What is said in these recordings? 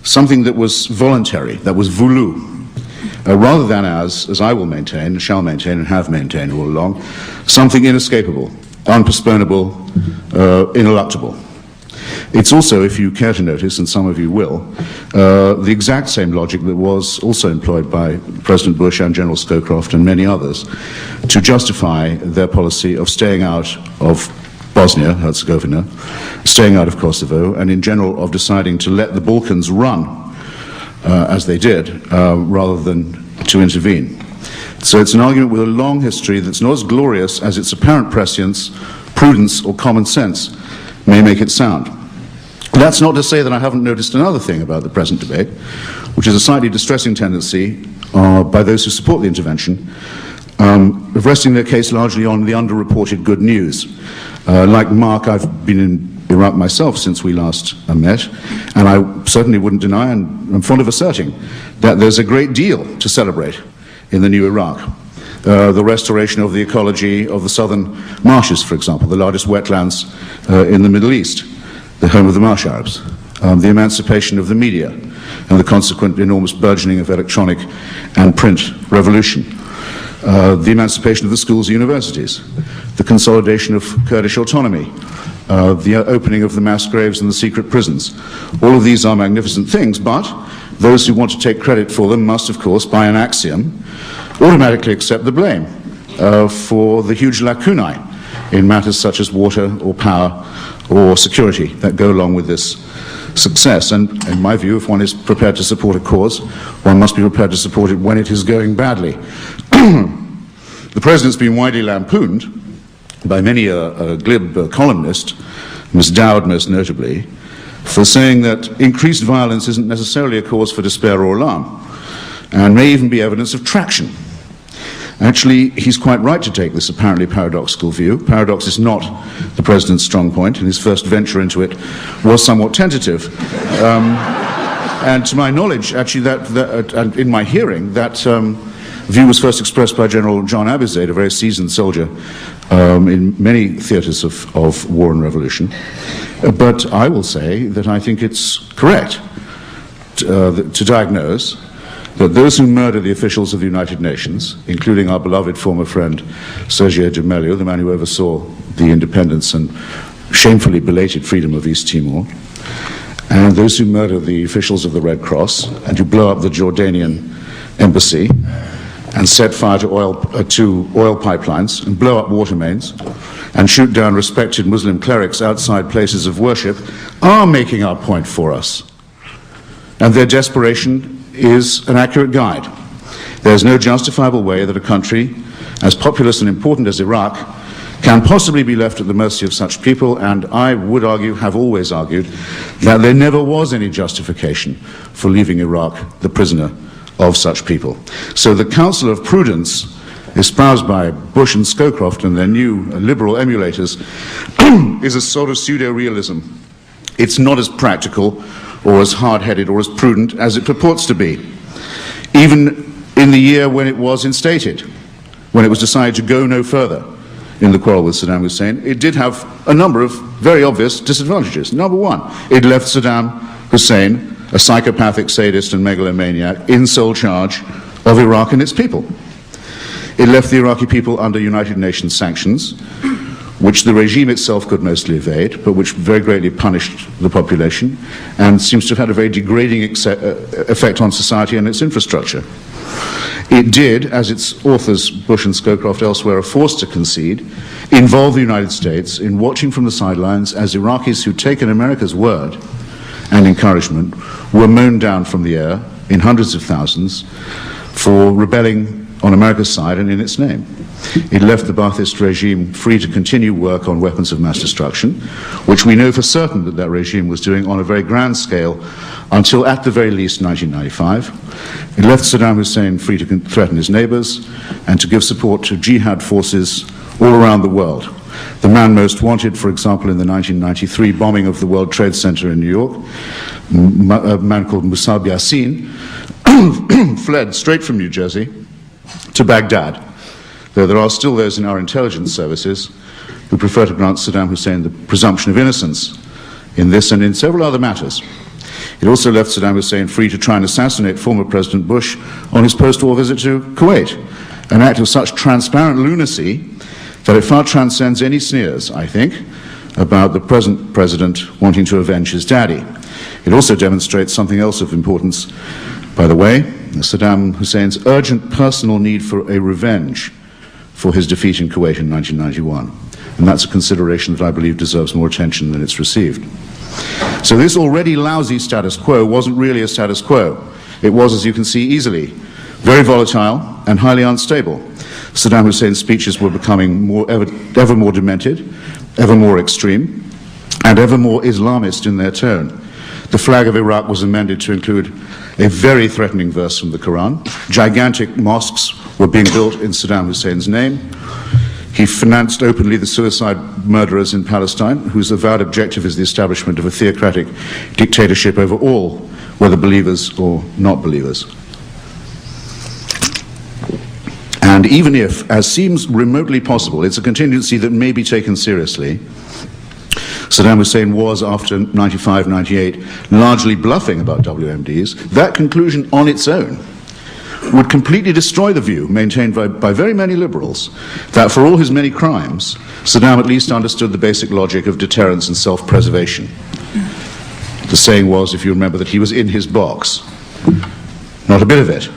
something that was voluntary, that was voulu, rather than as I will maintain, shall maintain, and have maintained all along, something inescapable, unpostponable, ineluctable. It's also, if you care to notice, and some of you will, the exact same logic that was also employed by President Bush and General Scowcroft and many others to justify their policy of staying out of Bosnia-Herzegovina, staying out of Kosovo, and in general of deciding to let the Balkans run, as they did, rather than to intervene. So it's an argument with a long history that's not as glorious as its apparent prescience, prudence, or common sense may make it sound. That's not to say that I haven't noticed another thing about the present debate, which is a slightly distressing tendency by those who support the intervention of resting their case largely on the underreported good news. Like Mark, I've been in Iraq myself since we last met, and I certainly wouldn't deny, and I'm fond of asserting, that there's a great deal to celebrate in the new Iraq. The restoration of the ecology of the southern marshes, for example, the largest wetlands in the Middle East, the home of the Marsh Arabs, the emancipation of the media, and the consequent enormous burgeoning of electronic and print revolution, the emancipation of the schools and universities, the consolidation of Kurdish autonomy, the opening of the mass graves and the secret prisons. All of these are magnificent things, but those who want to take credit for them must, of course, by an axiom, automatically accept the blame for the huge lacunae in matters such as water or power or security that go along with this success. And in my view, if one is prepared to support a cause, one must be prepared to support it when it is going badly. The President's been widely lampooned by many a glib columnist, Ms. Dowd most notably, for saying that increased violence isn't necessarily a cause for despair or alarm, and may even be evidence of traction. Actually, he's quite right to take this apparently paradoxical view. Paradox is not the President's strong point, and his first venture into it was somewhat tentative. And to my knowledge, actually, and in my hearing, that view was first expressed by General John Abizaid, a very seasoned soldier in many theaters of war and revolution. But I will say that I think it's correct to diagnose that those who murder the officials of the United Nations, including our beloved former friend Sergio de Mello, the man who oversaw the independence and shamefully belated freedom of East Timor, and those who murder the officials of the Red Cross and who blow up the Jordanian embassy and set fire to oil pipelines and blow up water mains and shoot down respected Muslim clerics outside places of worship are making our point for us. And their desperation is an accurate guide. There's no justifiable way that a country as populous and important as Iraq can possibly be left at the mercy of such people, and I would argue, have always argued, that there never was any justification for leaving Iraq the prisoner of such people. So the counsel of prudence espoused by Bush and Scowcroft and their new liberal emulators is a sort of pseudo-realism. It's not as practical or as hard-headed or as prudent as it purports to be. Even in the year when it was instated, when it was decided to go no further in the quarrel with Saddam Hussein, it did have a number of very obvious disadvantages. Number one, it left Saddam Hussein, a psychopathic sadist and megalomaniac, in sole charge of Iraq and its people. It left the Iraqi people under United Nations sanctions, which the regime itself could mostly evade, but which very greatly punished the population and seems to have had a very degrading effect on society and its infrastructure. It did, as its authors, Bush and Scowcroft elsewhere, are forced to concede, involve the United States in watching from the sidelines as Iraqis who'd taken America's word and encouragement were mown down from the air in hundreds of thousands for rebelling on America's side and in its name. It left the Ba'athist regime free to continue work on weapons of mass destruction, which we know for certain that regime was doing on a very grand scale until at the very least 1995. It left Saddam Hussein free to threaten his neighbors and to give support to jihad forces all around the world. The man most wanted, for example, in the 1993 bombing of the World Trade Center in New York, a man called Musab Yassin, fled straight from New Jersey to Baghdad, though there are still those in our intelligence services who prefer to grant Saddam Hussein the presumption of innocence in this and in several other matters. It also left Saddam Hussein free to try and assassinate former President Bush on his post-war visit to Kuwait, an act of such transparent lunacy that it far transcends any sneers, I think, about the present president wanting to avenge his daddy. It also demonstrates something else of importance, by the way, Saddam Hussein's urgent personal need for a revenge for his defeat in Kuwait in 1991. And that's a consideration that I believe deserves more attention than it's received. So this already lousy status quo wasn't really a status quo. It was, as you can see easily, very volatile and highly unstable. Saddam Hussein's speeches were becoming ever more demented, ever more extreme, and ever more Islamist in their tone. The flag of Iraq was amended to include a very threatening verse from the Quran. Gigantic mosques were being built in Saddam Hussein's name. He financed openly the suicide murderers in Palestine, whose avowed objective is the establishment of a theocratic dictatorship over all, whether believers or not believers. And even if, as seems remotely possible, it's a contingency that may be taken seriously, Saddam Hussein was, after 95, 98, largely bluffing about WMDs, that conclusion on its own would completely destroy the view maintained by very many liberals that for all his many crimes, Saddam at least understood the basic logic of deterrence and self-preservation. The saying was, if you remember, that he was in his box. Not a bit of it.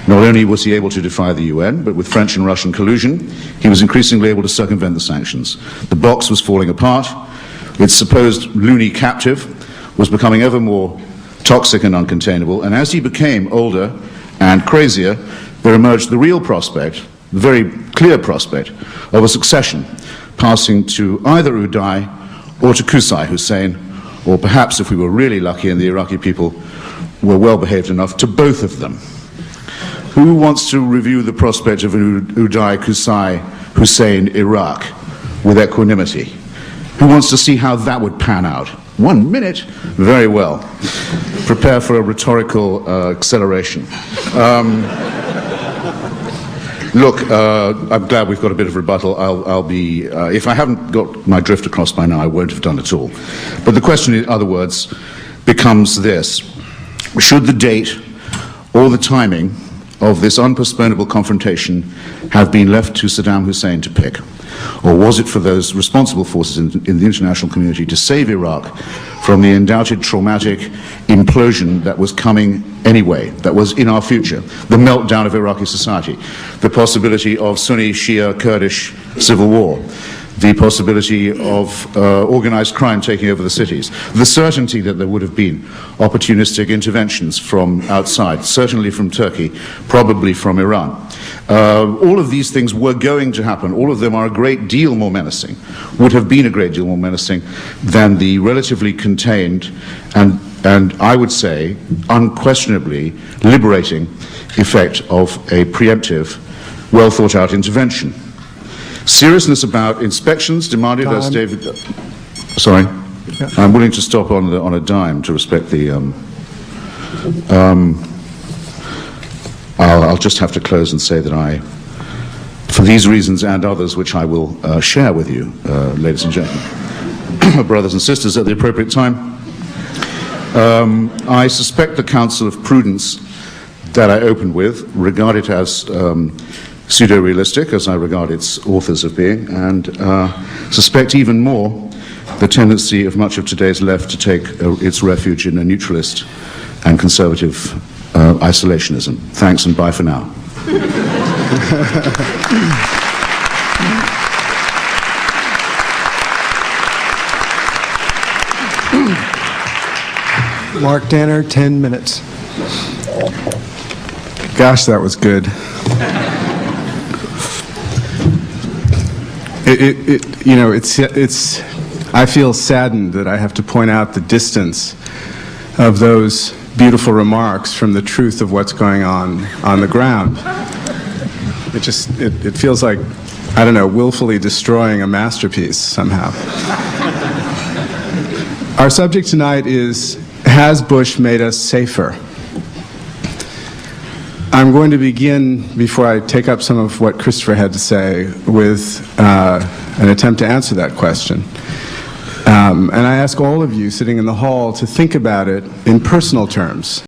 Not only was he able to defy the UN, but with French and Russian collusion, he was increasingly able to circumvent the sanctions. The box was falling apart. Its supposed loony captive was becoming ever more toxic and uncontainable, and as he became older and crazier, there emerged the real prospect, the very clear prospect, of a succession passing to either Uday or to Qusay Hussein, or perhaps, if we were really lucky and the Iraqi people were well behaved enough, to both of them. Who wants to review the prospect of an Uday Qusay Hussein Iraq with equanimity? Who wants to see how that would pan out? 1 minute? Very well. Prepare for a rhetorical acceleration. Look, I'm glad we've got a bit of rebuttal. I'll be, if I haven't got my drift across by now, I won't have done at all. But the question, in other words, becomes this. Should the date or the timing of this unpostponable confrontation have been left to Saddam Hussein to pick? Or was it for those responsible forces in the international community to save Iraq from the undoubted traumatic implosion that was coming anyway, that was in our future, the meltdown of Iraqi society, the possibility of Sunni, Shia, Kurdish civil war, the possibility of organized crime taking over the cities, the certainty that there would have been opportunistic interventions from outside, certainly from Turkey, probably from Iran. All of these things were going to happen. All of them are a great deal more menacing, would have been a great deal more menacing than the relatively contained and I would say unquestionably liberating effect of a preemptive, well thought out intervention. Seriousness about inspections demanded, as David... Sorry? Yeah. I'm willing to stop on a dime to respect the... I'll just have to close and say that for these reasons and others which I will share with you, ladies and gentlemen, brothers and sisters, at the appropriate time, I suspect the Council of Prudence that I opened with, regard it as pseudo-realistic, as I regard its authors of being, and suspect even more the tendency of much of today's left to take its refuge in a neutralist and conservative isolationism. Thanks and bye for now. Mark Danner, 10 minutes. Gosh, that was good. I feel saddened that I have to point out the distance of those beautiful remarks from the truth of what's going on the ground. It feels like, I don't know, willfully destroying a masterpiece somehow. Our subject tonight is, has Bush made us safer? I'm going to begin, before I take up some of what Christopher had to say, with an attempt to answer that question. And I ask all of you sitting in the hall to think about it in personal terms.